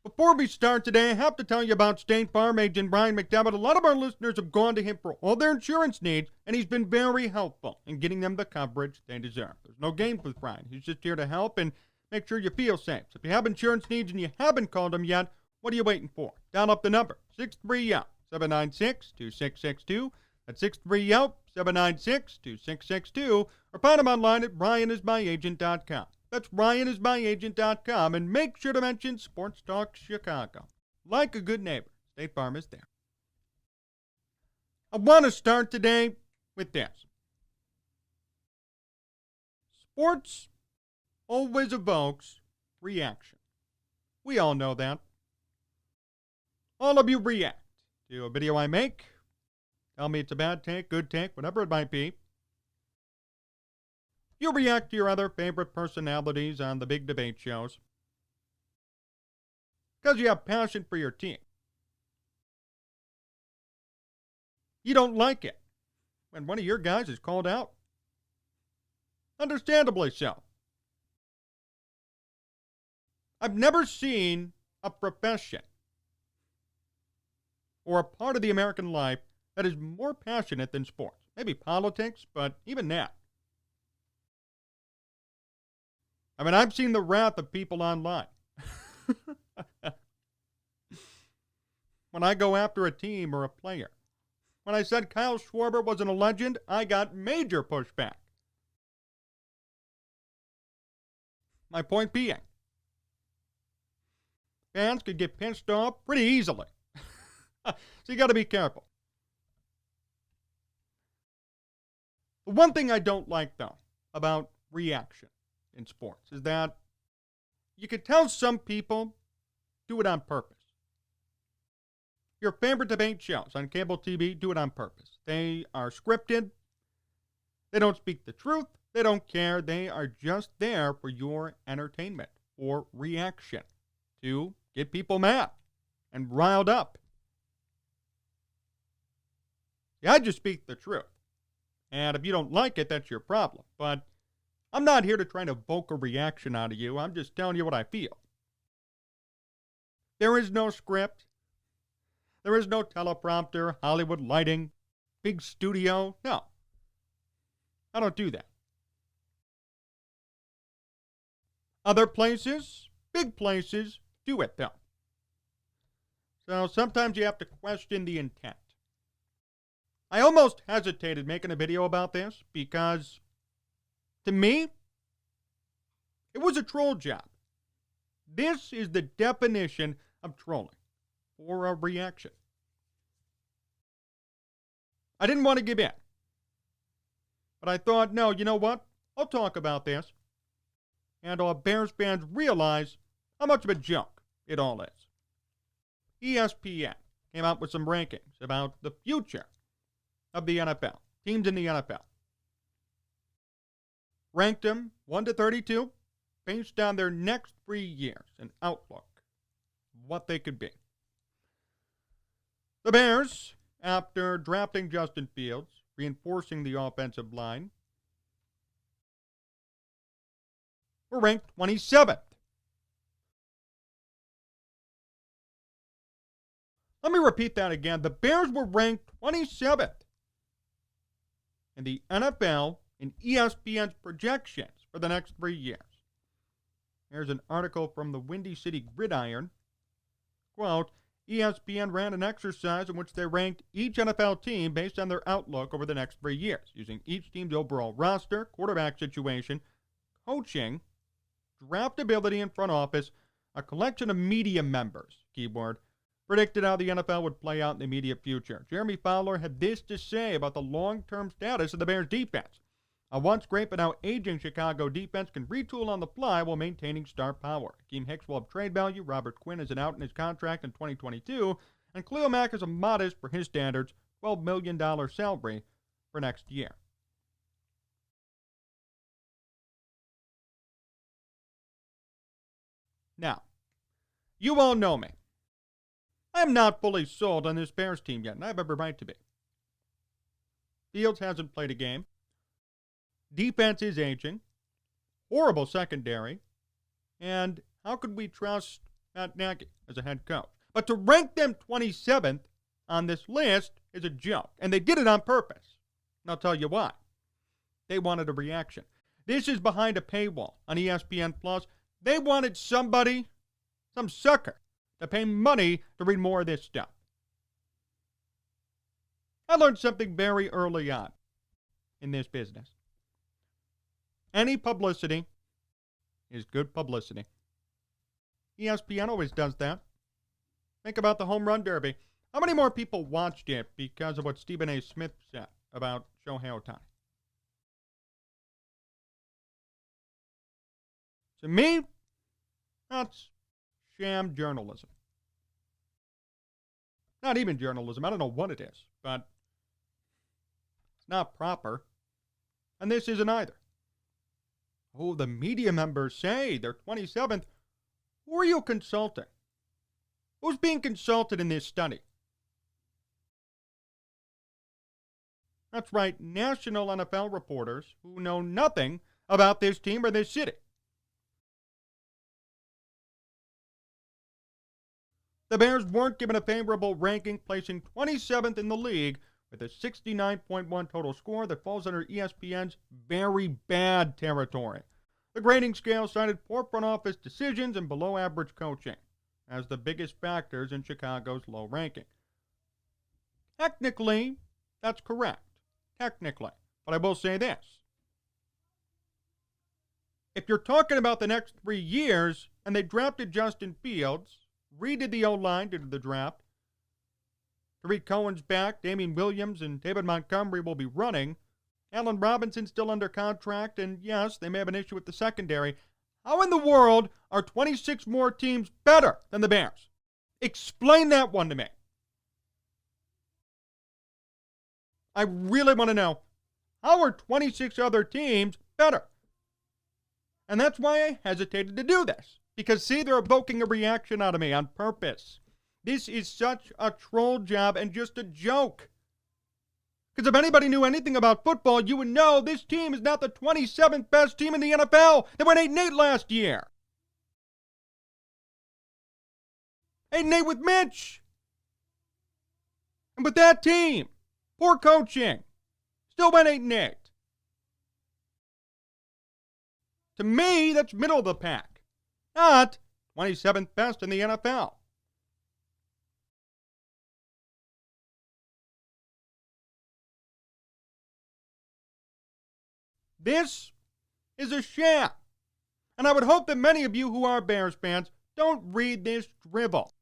Before we start today, I have to tell you about State Farm agent Brian McDevitt. A lot of our listeners have gone to him for all their insurance needs, and he's been very helpful in getting them the coverage they deserve. There's no games with Brian. He's just here to help and make sure you feel safe. So if you have insurance needs and you haven't called him yet, what are you waiting for? Dial up the number, 630-YELP, 796-2662. That's 630-YELP, 796-2662. Or find him online at ryanismyagent.com. That's ryanismyagent.com, and make sure to mention Sports Talk Chicago. Like a good neighbor, State Farm is there. I want to start today with this. Sports always evokes reaction. We all know that. All of you react to a video I make. Tell me it's a bad take, good take, whatever it might be. You react to your other favorite personalities on the big debate shows because you have passion for your team. You don't like it when one of your guys is called out. Understandably so. I've never seen a profession or a part of the American life that is more passionate than sports. Maybe politics, but even that. I mean, I've seen the wrath of people online. When I go after a team or a player. When I said Kyle Schwarber wasn't a legend, I got major pushback. My point being, fans could get pissed off pretty easily. So you got to be careful. The one thing I don't like, though, about reaction in sports is that you can tell some people do it on purpose. Your favorite debate shows on cable TV do it on purpose. They are scripted. They don't speak the truth. They don't care. They are just there for your entertainment or reaction to get people mad and riled up. Yeah, I just speak the truth. And if you don't like it, that's your problem. But I'm not here to try to evoke a reaction out of you. I'm just telling you what I feel. There is no script. There is no teleprompter, Hollywood lighting, big studio. No. I don't do that. Other places, big places, do it though. So sometimes you have to question the intent. I almost hesitated making a video about this because to me, it was a troll job. This is the definition of trolling or a reaction. I didn't want to give in. But I thought, no, you know what? I'll talk about this. And all Bears fans realize how much of a joke it all is. ESPN came out with some rankings about the future of the NFL, teams in the NFL. Ranked them 1 to 32 based on their next 3 years and outlook, what they could be. The Bears, after drafting Justin Fields, reinforcing the offensive line, were ranked 27th. Let me repeat that again. The Bears were ranked 27th in the NFL in ESPN's projections for the next 3 years. Here's an article from the Windy City Gridiron. Quote, ESPN ran an exercise in which they ranked each NFL team based on their outlook over the next 3 years, using each team's overall roster, quarterback situation, coaching, draftability in front office, a collection of media members, keyword, predicted how the NFL would play out in the immediate future. Jeremy Fowler had this to say about the long-term status of the Bears' defense. A once great but now aging Chicago defense can retool on the fly while maintaining star power. Akeem Hicks will have trade value. Robert Quinn is an out in his contract in 2022. And Khalil Mack is a modest, for his standards, $12 million salary for next year. Now, you all know me. I am not fully sold on this Bears team yet, and I have every right to be. Fields hasn't played a game. Defense is aging. Horrible secondary. And how could we trust Matt Nagy as a head coach. But to rank them 27th on this list is a joke. And they did it on purpose. And I'll tell you why. They wanted a reaction. This is behind a paywall on ESPN Plus. They wanted somebody, some sucker, to pay money to read more of this stuff. I learned something very early on in this business. Any publicity is good publicity. ESPN always does that. Think about the home run derby. How many more people watched it because of what Stephen A. Smith said about Shohei Ohtani? To me, that's sham journalism. Not even journalism. I don't know what it is, but it's not proper. And this isn't either. Oh, the media members say they're 27th. Who are you consulting? Who's being consulted in this study? That's right, national NFL reporters who know nothing about this team or this city. The Bears weren't given a favorable ranking, placing 27th in the league with a 69.1 total score that falls under ESPN's very bad territory. The grading scale cited poor front office decisions and below-average coaching as the biggest factors in Chicago's low ranking. Technically, that's correct. Technically. But I will say this. If you're talking about the next 3 years and they drafted Justin Fields, redid the O-line due to the draft, Tariq Cohen's back, Damian Williams and David Montgomery will be running, Allen Robinson's still under contract, and yes, they may have an issue with the secondary. How in the world are 26 more teams better than the Bears? Explain that one to me. I really want to know, how are 26 other teams better? And that's why I hesitated to do this. Because, see, they're evoking a reaction out of me on purpose. This is such a troll job and just a joke. Because if anybody knew anything about football, you would know this team is not the 27th best team in the NFL. They went 8-8 last year. 8-8 with Mitch. And with that team, poor coaching, still went 8-8. To me, that's middle of the pack, not 27th best in the NFL. This is a sham. And I would hope that many of you who are Bears fans don't read this drivel.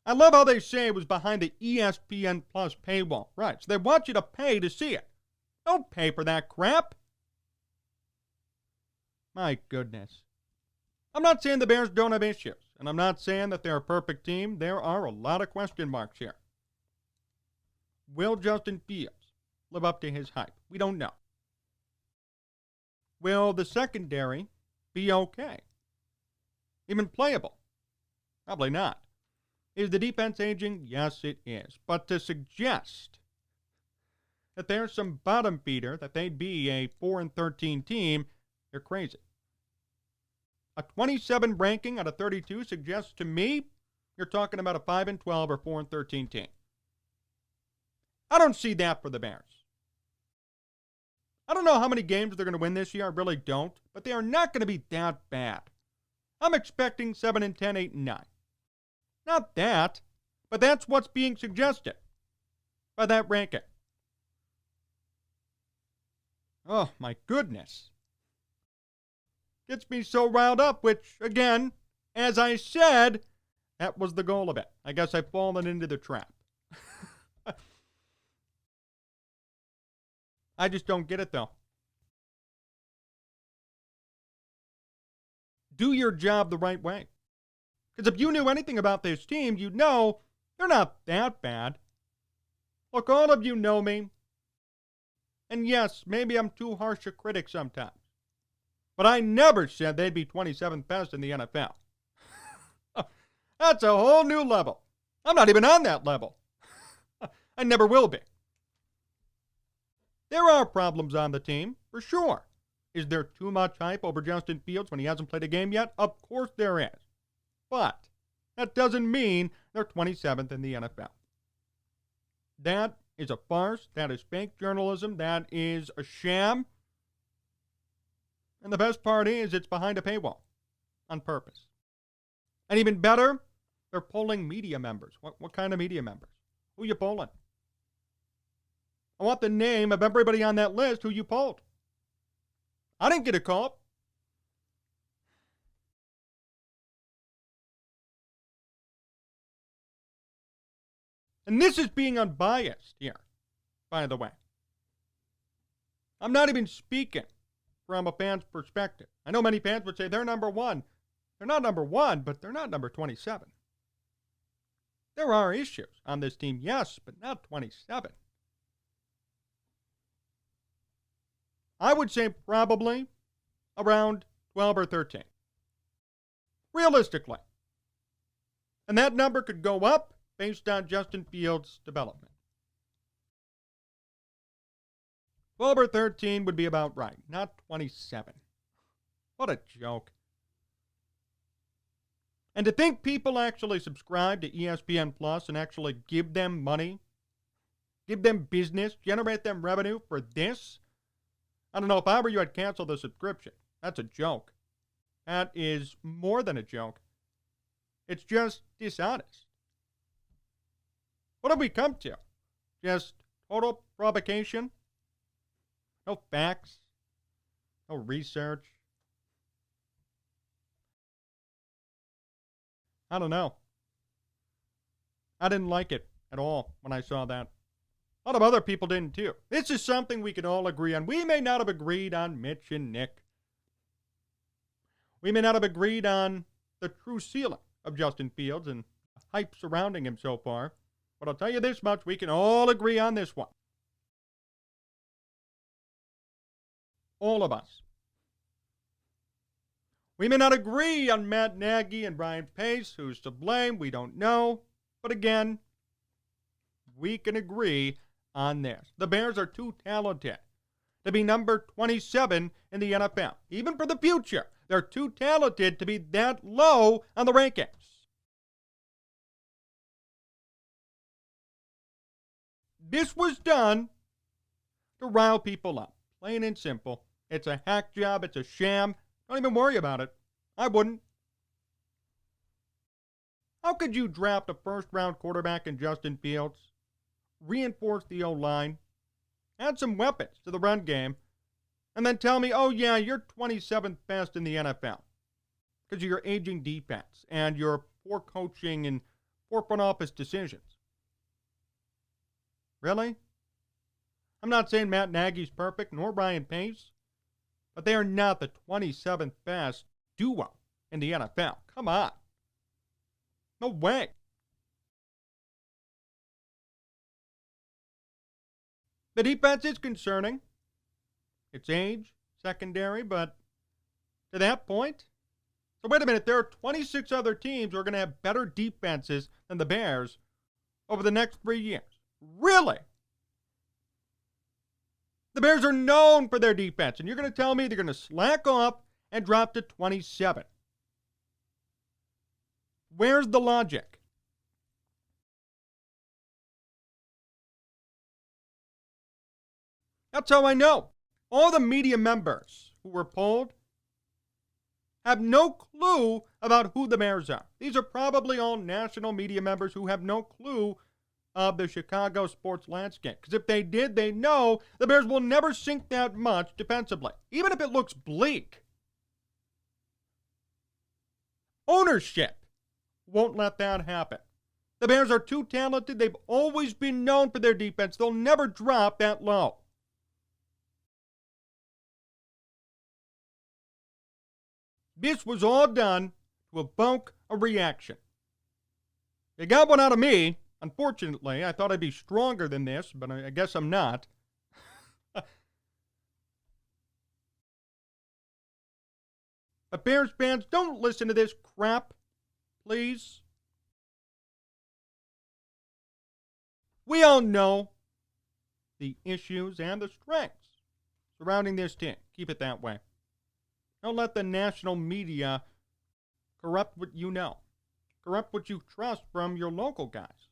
I love how they say it was behind the ESPN Plus paywall. Right, so they want you to pay to see it. Don't pay for that crap. My goodness. I'm not saying the Bears don't have issues, and I'm not saying that they're a perfect team. There are a lot of question marks here. Will Justin Fields live up to his hype? We don't know. Will the secondary be okay? Even playable? Probably not. Is the defense aging? Yes, it is. But to suggest that there's some bottom feeder, that they'd be a 4-13 team, you're crazy. A 27 ranking out of 32 suggests to me you're talking about a 5-12 or 4-13 team. I don't see that for the Bears. I don't know how many games they're going to win this year. I really don't. But they are not going to be that bad. I'm expecting 7-10, 8-9. Not that, but that's what's being suggested by that ranking. Oh, my goodness. Gets me so riled up, which, again, as I said, that was the goal of it. I guess I've fallen into the trap. I just don't get it, though. Do your job the right way. Because if you knew anything about this team, you'd know they're not that bad. Look, all of you know me. And yes, maybe I'm too harsh a critic sometimes. But I never said they'd be 27th best in the NFL. That's a whole new level. I'm not even on that level. I never will be. There are problems on the team, for sure. Is there too much hype over Justin Fields when he hasn't played a game yet? Of course there is. But that doesn't mean they're 27th in the NFL. That is a farce. That is fake journalism. That is a sham. And the best part is it's behind a paywall on purpose. And even better, they're polling media members. What kind of media members? Who you polling? I want the name of everybody on that list who you polled. I didn't get a call. And this is being unbiased here, by the way. I'm not even speaking from a fan's perspective. I know many fans would say they're number one. They're not number one, but they're not number 27. There are issues on this team, yes, but not 27. I would say probably around 12 or 13. Realistically. And that number could go up based on Justin Fields' development. 12 or 13 would be about right, not 27. What a joke. And to think people actually subscribe to ESPN Plus and actually give them money, give them business, generate them revenue for this? I don't know, if I were you, I'd cancel the subscription. That's a joke. That is more than a joke. It's just dishonest. What have we come to? Just total provocation? No facts? No research? I don't know. I didn't like it at all when I saw that. A lot of other people didn't too. This is something we can all agree on. We may not have agreed on Mitch and Nick. We may not have agreed on the true ceiling of Justin Fields and the hype surrounding him so far. But I'll tell you this much, we can all agree on this one. All of us. We may not agree on Matt Nagy and Brian Pace. Who's to blame? We don't know. But again, we can agree on this. The Bears are too talented to be number 27 in the NFL. Even for the future, they're too talented to be that low on the rankings. This was done to rile people up. Plain and simple. It's a hack job. It's a sham. Don't even worry about it. I wouldn't. How could you draft a first-round quarterback in Justin Fields, reinforce the O-line, add some weapons to the run game, and then tell me, oh yeah, you're 27th best in the NFL because of your aging defense and your poor coaching and poor front office decisions? Really? I'm not saying Matt Nagy's perfect, nor Brian Pace, but they are not the 27th best duo in the NFL. Come on. No way. The defense is concerning. It's age, secondary, but to that point, so wait a minute, there are 26 other teams who are going to have better defenses than the Bears over the next 3 years. Really? The Bears are known for their defense, and you're going to tell me they're going to slack off and drop to 27. Where's the logic? That's how I know. All the media members who were polled have no clue about who the Bears are. These are probably all national media members who have no clue of the Chicago sports landscape. Because if they did, they know the Bears will never sink that much defensively, even if it looks bleak. Ownership won't let that happen. The Bears are too talented. They've always been known for their defense. They'll never drop that low. This was all done to evoke a reaction. They got one out of me. Unfortunately, I thought I'd be stronger than this, but I guess I'm not. But Bears fans, don't listen to this crap, please. We all know the issues and the strengths, surrounding this team. Keep it that way. Don't let the national media corrupt what you know. Corrupt what you trust from your local guys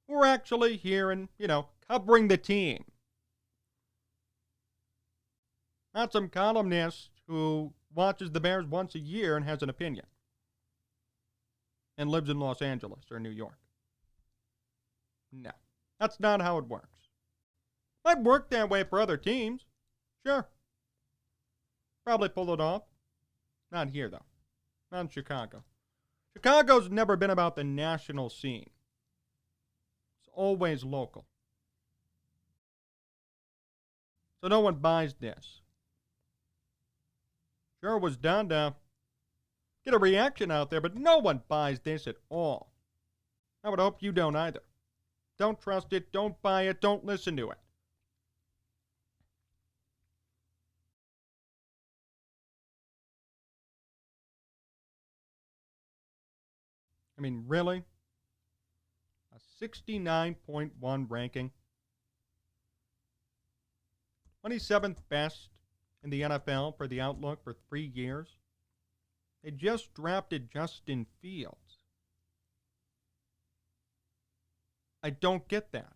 who are actually here and, covering the team. Not some columnist who watches the Bears once a year and has an opinion and lives in Los Angeles or New York. No, that's not how it works. Might work that way for other teams. Sure. Probably pull it off. Not here, though. Not in Chicago. Chicago's never been about the national scene. It's always local. So no one buys this. Sure, it was done to get a reaction out there, but no one buys this at all. I would hope you don't either. Don't trust it, don't buy it, don't listen to it. I mean, really? A 69.1 ranking. 27th best in the NFL for the outlook for 3 years. They just drafted Justin Fields. I don't get that.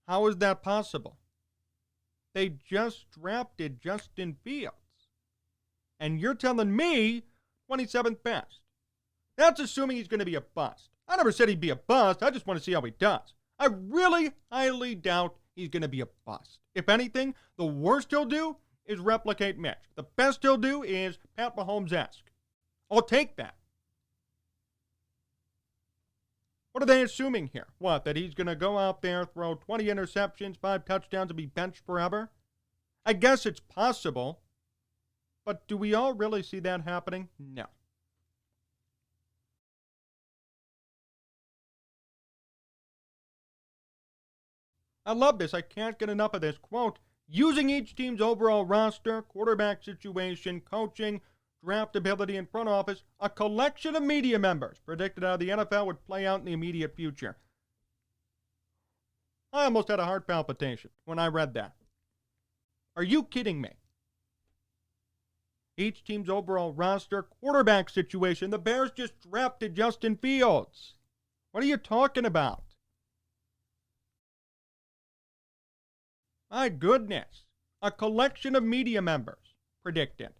How is that possible? They just drafted Justin Fields. And you're telling me 27th best. That's assuming he's going to be a bust. I never said he'd be a bust. I just want to see how he does. I really highly doubt he's going to be a bust. If anything, the worst he'll do is replicate Mitch. The best he'll do is Pat Mahomes-esque. I'll take that. What are they assuming here? What, that he's going to go out there, throw 20 interceptions, 5 touchdowns, and be benched forever? I guess it's possible. But do we all really see that happening? No. I love this. I can't get enough of this. Quote, using each team's overall roster, quarterback situation, coaching, draftability, and front office, a collection of media members predicted how the NFL would play out in the immediate future. I almost had a heart palpitation when I read that. Are you kidding me? Each team's overall roster, quarterback situation. The Bears just drafted Justin Fields. What are you talking about? My goodness. A collection of media members predicted.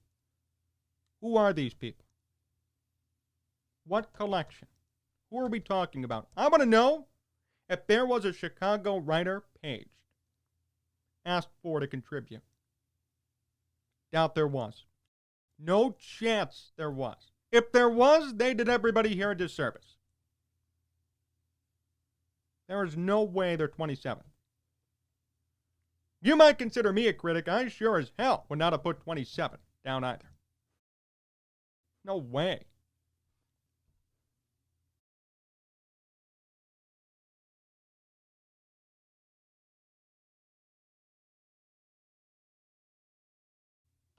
Who are these people? What collection? Who are we talking about? I want to know if there was a Chicago writer paged, asked for to contribute. Doubt there was. No chance there was. If there was, they did everybody here a disservice. There is no way they're 27. You might consider me a critic. I sure as hell would not have put 27 down either. No way.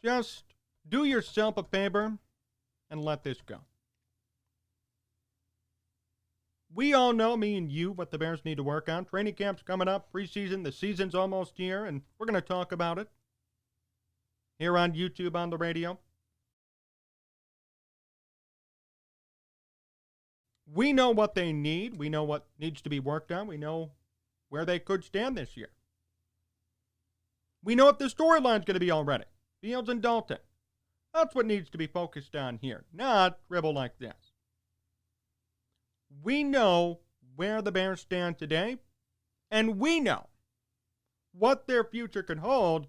Just do yourself a favor and let this go. We all know, me and you, what the Bears need to work on. Training camp's coming up, preseason, the season's almost here, and we're going to talk about it here on YouTube, on the radio. We know what they need. We know what needs to be worked on. We know where they could stand this year. We know what the storyline's going to be already. Fields and Dalton. That's what needs to be focused on here, not dribble like this. We know where the Bears stand today, and we know what their future could hold,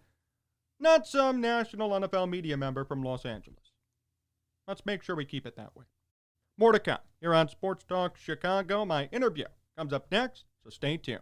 not some national NFL media member from Los Angeles. Let's make sure we keep it that way. More to come here on Sports Talk Chicago. My interview comes up next, so stay tuned.